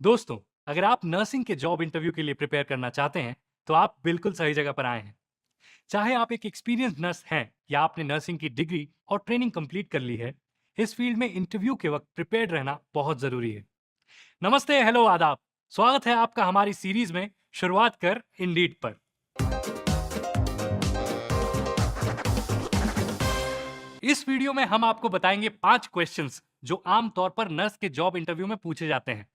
दोस्तों, अगर आप नर्सिंग के जॉब इंटरव्यू के लिए प्रिपेयर करना चाहते हैं, तो आप बिल्कुल सही जगह पर आए हैं। चाहे आप एक एक्सपीरियंस नर्स हैं या आपने नर्सिंग की डिग्री और ट्रेनिंग कंप्लीट कर ली है, इस फील्ड में इंटरव्यू के वक्त प्रिपेयर्ड रहना बहुत जरूरी है। नमस्ते, हेलो, आदाब। स्वागत है आपका हमारी सीरीज में शुरुआत कर इंडीड पर। इस वीडियो में हम आपको बताएंगे 5 क्वेश्चंस जो आमतौर पर नर्स के जॉब इंटरव्यू में पूछे जाते हैं।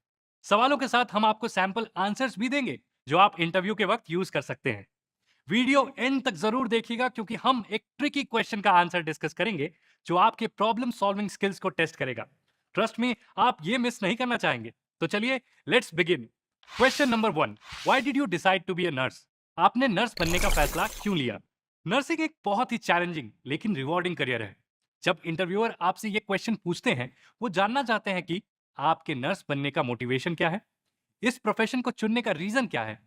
सवालों के साथ हम आपको सैंपल आंसर्स भी देंगे जो आप इंटरव्यू के वक्त यूज कर सकते हैं। वीडियो एंड तक जरूर देखिएगा क्योंकि हम एक ट्रिकी क्वेश्चन का आंसर डिस्कस करेंगे जो आपके प्रॉब्लम सॉल्विंग स्किल्स को टेस्ट करेगा। ट्रस्ट में आप ये मिस नहीं करना चाहेंगे। तो चलिए, let's begin. Question number 1, why did you decide to be a nurse? आपने नर्स बनने का फैसला क्यों लिया? नर्सिंग एक बहुत ही चैलेंजिंग लेकिन रिवॉर्डिंग करियर है। जब इंटरव्यूअर आपसे ये क्वेश्चन पूछते हैं, वो जानना चाहते हैं कि आपके नर्स बनने का मोटिवेशन क्या है, इस प्रोफेशन को चुनने का रीजन क्या है,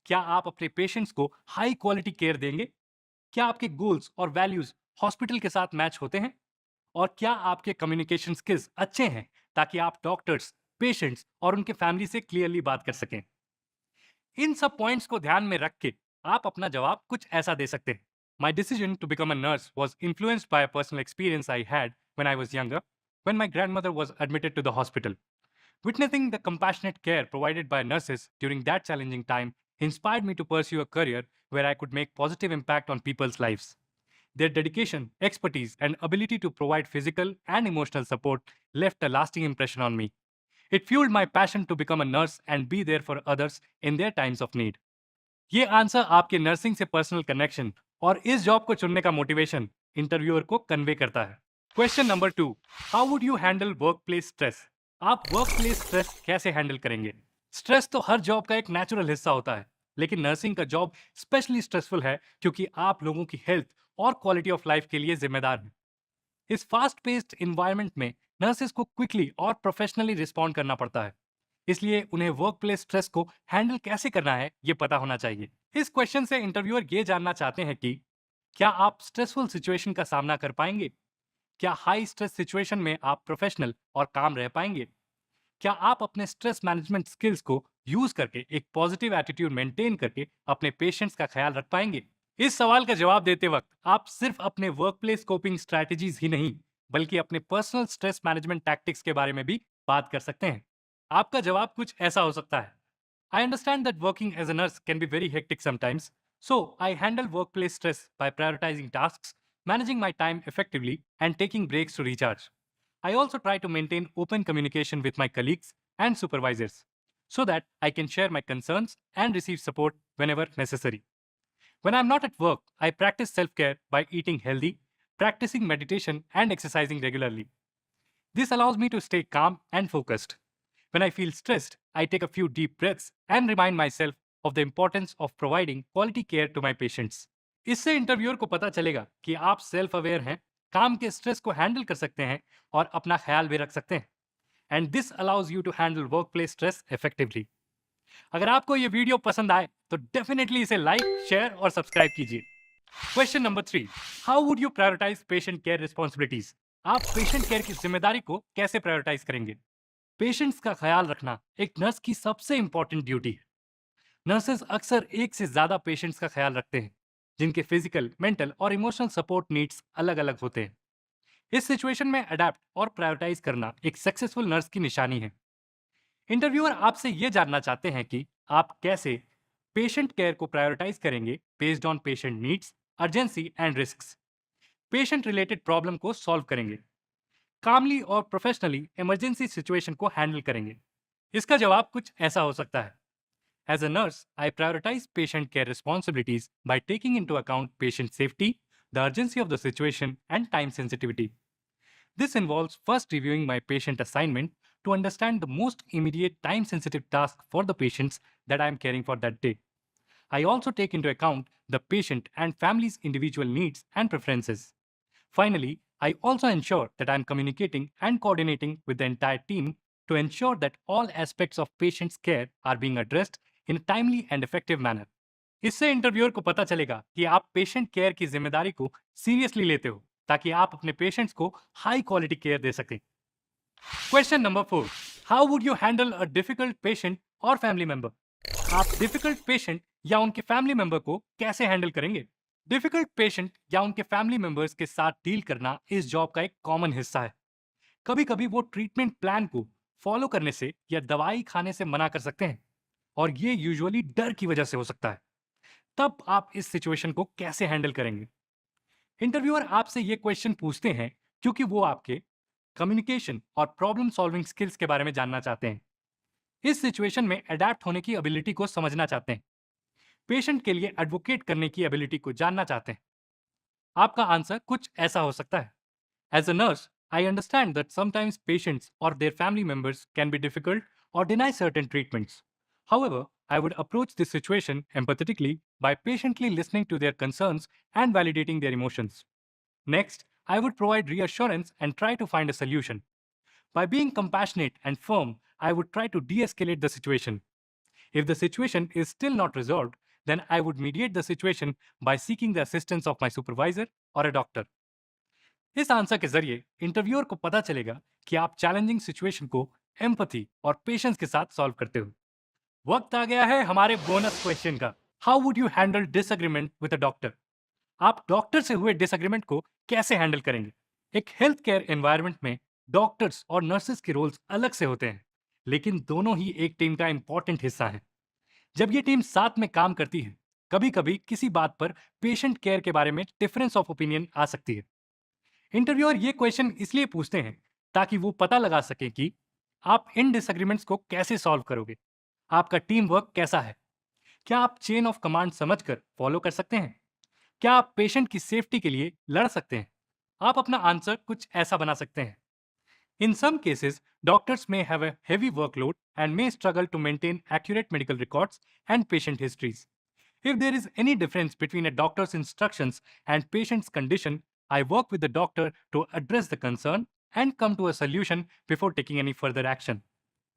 क्या आप अपने पेशेंट्स को हाई क्वालिटी केयर देंगे, क्या आपके गोल्स और वैल्यूज हॉस्पिटल के साथ मैच होते हैं, और क्या आपके कम्युनिकेशन स्किल्स अच्छे हैं ताकि आप डॉक्टर्स, पेशेंट्स और उनके फैमिली से क्लियरली बात कर सकें। इन सब पॉइंट्स को ध्यान में रख के आप अपना जवाब कुछ ऐसा दे सकते हैं। My decision to become a nurse was influenced by a personal experience I had when I was younger, when my grandmother was admitted to the hospital. Witnessing the compassionate care provided by nurses during that challenging time inspired me to pursue a career where I could make positive impact on people's lives. Their dedication, expertise, and ability to provide physical and emotional support left a lasting impression on me. It fueled my passion to become a nurse and be there for others in their times of need. ये answer आपके nursing से personal connection और इस job को चुनने का motivation interviewer को convey करता है। Question number 2, how would you handle workplace stress? आप वर्क प्लेस स्ट्रेस कैसे हैंडल करेंगे? स्ट्रेस तो हर जॉब का एक नेचुरल हिस्सा होता है, लेकिन नर्सिंग का जॉब स्पेशली स्ट्रेसफुल है क्योंकि आप लोगों की हेल्थ और क्वालिटी ऑफ लाइफ के लिए जिम्मेदार हैं। इस फास्ट पेस्ड इन्वायरमेंट में नर्सेस को क्विकली और प्रोफेशनली रिस्पॉन्ड करना पड़ता है, इसलिए उन्हें वर्क प्लेस स्ट्रेस को हैंडल कैसे करना है ये पता होना चाहिए। इस क्वेश्चन से इंटरव्यूअर ये जानना चाहते हैं कि क्या आप स्ट्रेसफुल सिचुएशन का सामना कर पाएंगे, क्या हाई स्ट्रेस सिचुएशन में आप प्रोफेशनल और काम रह पाएंगे, क्या आप अपने स्ट्रेस मैनेजमेंट स्किल्स को यूज करके एक पॉजिटिव एटीट्यूड मेंटेन करके अपने पेशेंट्स का ख्याल रख पाएंगे। इस सवाल का जवाब देते वक्त आप सिर्फ अपने वर्क प्लेस कोपिंग स्ट्रैटेजीज ही नहीं, बल्कि अपने पर्सनल स्ट्रेस मैनेजमेंट टैक्टिक्स के बारे में भी बात कर सकते हैं। आपका जवाब कुछ ऐसा हो सकता है, I understand that working as a nurse can be very hectic sometimes, so I handle workplace stress by prioritizing tasks, managing my time effectively, and taking breaks to recharge. I also try to maintain open communication with my colleagues and supervisors so that I can share my concerns and receive support whenever necessary. When I'm not at work, I practice self care by eating healthy, practicing meditation, and exercising regularly. This allows me to stay calm and focused. When I feel stressed, I take a few deep breaths and remind myself of the importance of providing quality care to my patients. इससे interviewer को पता चलेगा कि आप self aware हैं, काम के stress को हैंडल कर सकते हैं और अपना ख्याल भी रख सकते हैं। And this allows you to handle workplace stress effectively. अगर आपको ये वीडियो पसंद आए तो डेफिनेटली इसे लाइक, शेयर और सब्सक्राइब कीजिए। Question number 3, how would you prioritise patient care responsibilities? आप पेशेंट केयर की जिम्मेदारी को कैसे प्रायोरिटाइज करेंगे? पेशेंट्स का ख्याल रखना एक नर्स की सबसे इंपॉर्टेंट ड्यूटी है। नर्सेस अक्सर एक से ज्यादा पेशेंट्स का ख्याल रखते हैं जिनके फिजिकल, मेंटल और इमोशनल सपोर्ट नीड्स अलग अलग होते हैं। इस सिचुएशन में अडेप्ट और प्रायोरिटाइज करना एक सक्सेसफुल नर्स की निशानी है। इंटरव्यूअर आपसे ये जानना चाहते हैं कि आप कैसे पेशेंट केयर को प्रायोरिटाइज करेंगे based on patient needs, urgency and risks. Patient related problem को सॉल्व करेंगे, कामली और प्रोफेशनली इमरजेंसी सिचुएशन को हैंडल करेंगे। इसका जवाब कुछ ऐसा हो सकता है, as a nurse I prioritise patient care responsibilities by taking into account patient safety, the urgency of the situation and time sensitivity. This involves first reviewing my patient assignment to understand the most immediate time sensitive task for the patients that I am caring for that day. I also take into account the patient and family's individual needs and preferences. Finally, I also ensure that I am communicating and coordinating with the entire team to ensure that all aspects of patient's care are being addressed in a timely and effective manner. इससे interviewer को पता चलेगा कि आप patient care की जिम्मेदारी को seriously लेते हो ताकि आप अपने पेशेंट्स को हाई क्वालिटी केयर दे सकें। Question number 4, how would you handle a difficult patient और फैमिली मेंबर? आप डिफिकल्ट पेशेंट या उनके फैमिली मेंबर को कैसे हैंडल करेंगे? डिफिकल्ट पेशेंट या उनके फैमिली मेंबर्स के साथ डील करना इस जॉब का एक कॉमन हिस्सा है। कभी कभी वो ट्रीटमेंट प्लान को फॉलो करने से या दवाई खाने से मना कर सकते हैं, और ये यूजुअली डर की वजह से हो सकता है। तब आप इस सिचुएशन को कैसे हैंडल करेंगे? इंटरव्यूअर आपसे ये क्वेश्चन पूछते हैं क्योंकि वो आपके कम्युनिकेशन और प्रॉब्लम सॉल्विंग स्किल्स के बारे में जानना चाहते हैं। इस सिचुएशन में अडेप्ट होने की एबिलिटी को समझना चाहते हैं, पेशेंट के लिए एडवोकेट करने की एबिलिटी को जानना चाहते हैं। आपका आंसर कुछ ऐसा हो सकता है: as a nurse, I understand that sometimes patients और their family members can be difficult or deny certain treatments. However, I would approach this situation empathetically by patiently listening to their concerns and validating their emotions. Next, I would provide reassurance and try to find a solution. By being compassionate and firm, I would try to de escalate the situation. If the situation is still not resolved, then I would mediate the situation by seeking the assistance of my supervisor or a doctor. इस answer के जरिए interviewer को पता चलेगा कि आप challenging situation को empathy और पेशेंस के साथ सॉल्व करते हो। वक्त आ गया है हमारे बोनस क्वेश्चन का। How would you handle disagreement with a doctor? आप डॉक्टर से हुए डिसएग्रीमेंट को कैसे हैंडल करेंगे? एक हेल्थ केयर एनवायरनमेंट में डॉक्टर्स और नर्सेस के रोल्स अलग से होते हैं, लेकिन दोनों ही एक टीम का इंपॉर्टेंट हिस्सा है। जब ये टीम साथ में काम करती है, कभी कभी किसी बात पर पेशेंट केयर के बारे में डिफरेंस ऑफ ओपिनियन आ सकती है। इंटरव्यूअर ये क्वेश्चन इसलिए पूछते हैं ताकि वो पता लगा सके कि आप इन डिसएग्रीमेंट्स को कैसे सॉल्व करोगे। आपका टीम वर्क कैसा है? क्या आप चेन ऑफ कमांड समझकर फॉलो कर सकते हैं? क्या आप पेशेंट की सेफ्टी के लिए लड़ सकते हैं? आप अपना आंसर कुछ ऐसा बना सकते हैं: in some cases, doctors may have a heavy workload and may struggle to maintain accurate medical records and patient histories. If there is any difference between a doctor's instructions and patient's condition, I work with the doctor to address the concern and come to a solution before taking any further action.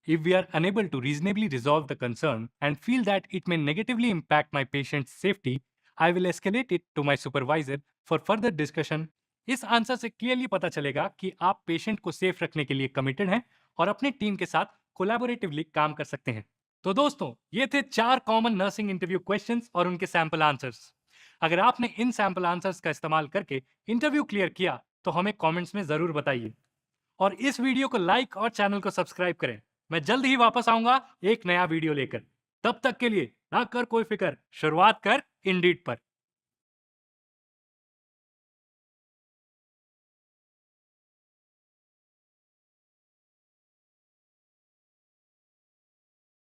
If we are unable to reasonably resolve the concern and feel that it may negatively impact my patient's safety, I will escalate it to my supervisor for further discussion. इस answer से clearly पता चलेगा कि आप patient को safe रखने के लिए कमिटेड हैं और अपने टीम के साथ कोलैबोरेटिवली काम कर सकते हैं। तो दोस्तों, ये थे 4 कॉमन नर्सिंग इंटरव्यू क्वेश्चंस और उनके सैंपल आंसर्स। अगर आपने इन सैंपल आंसर्स का इस्तेमाल करके इंटरव्यू क्लियर किया तो हमें कमेंट्स में जरूर बताइए, और इस वीडियो को लाइक और चैनल को सब्सक्राइब करें। मैं जल्द ही वापस आऊंगा एक नया वीडियो लेकर। तब तक के लिए ना कर कोई फिक्र, शुरुआत कर इंडीड पर।